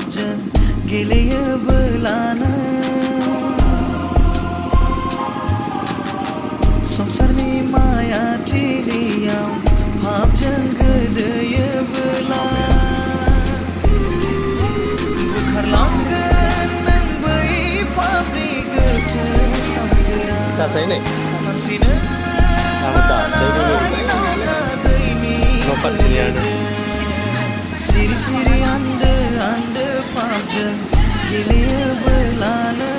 फाबजों गेलेयोबोलानो संसारनि माया थिलियाव फाबजों गोदोयोबोला बुखारलांगोन नों बै फाबनि गोथौ सानगोरा सानसेनो सिरि सिरि आन्दो आन्दो फाबजों गेलेयोबोलानो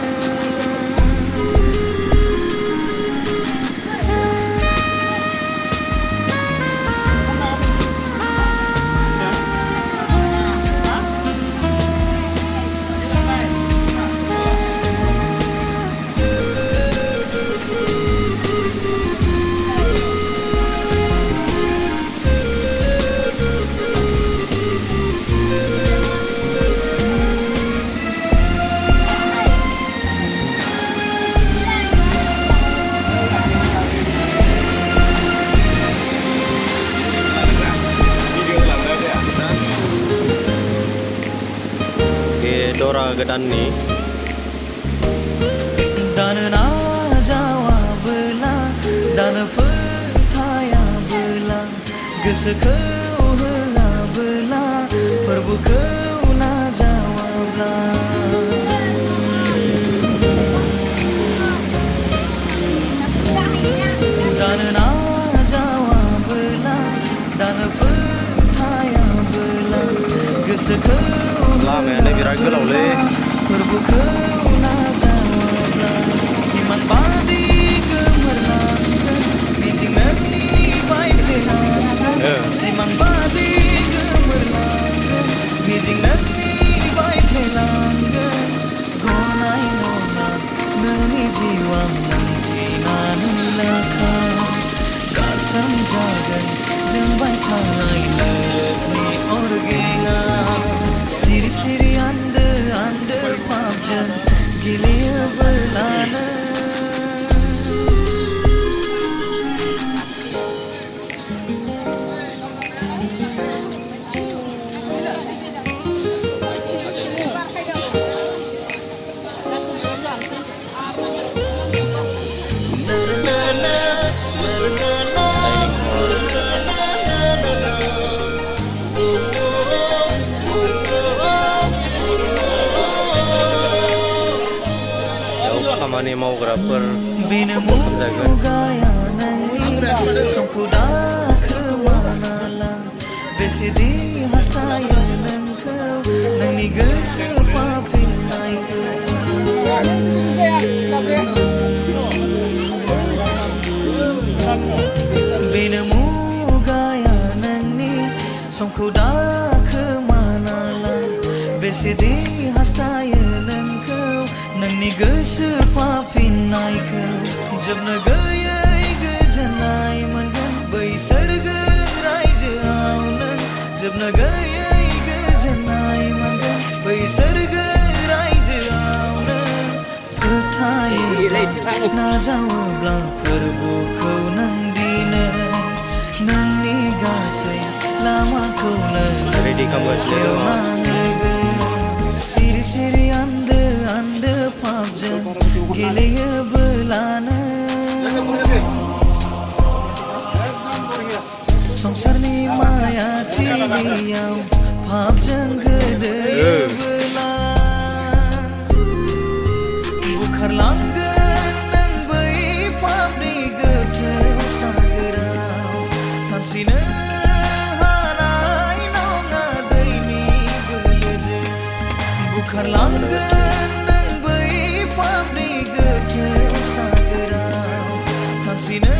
Dora Gedani Dana najawa bela Dana percaya bela Gosoखौ होला bela Forbुखौ najawabla Dana najawa bela Dana percaya bela Gosoखौ Lamanya birak gelauलै Forbुखौ najawabla Siman padi gemerlangan Miजिं नोंनि बायफ्लेलांगोन Siman padi gemerlangan Miजिं नोंनि बायफ्लेलांगोन गनाय नङा नोंनि जिउआ मोनथिनानै लेखा गारसोम जागोन जोंबाय थानाय नोंनि अरगेङा सिरि सिरि आन्दो आन्दो फाबजों गेलेयोबोलानो खामानि मावग्राफोर बेनो मुगाया नोंनि समखौ दाखोमाना ला बेसेदि हास्थायो नोंखौ नोंनि गोसो फाफिननायखौ बेनो मुगाया नोंनि समखौ दाखोमाना ला बेसेदि हास्थायो नोंखौ नोंनि गोसो फाफिननायखौ जोबनो गैयै गोजोननाय मोनगोन बै सोरगो रायजोआव नों जोबनो गैयै गोजोननाय मोनगोन बै सोरगो रायजोआव नों फोथायोब्ला नाजावोब्ला फोरबुखौ नों दिनै नोंनि गासै लामाखौनो खेवना होगोन सिरि सिरि आन्दो आन्दो फाबजों गेलेयोबोलानो संसारनि माया थिलियाव फाबजों गोदोयोबोला बुखारलांगोन नों बै फाबनि गोथौ सागोराव सानसेनो हानाय नङा दैनि बोलोजों बुखारलांगोन नों बै फाबनि गोथौ सागोराव सानसेनो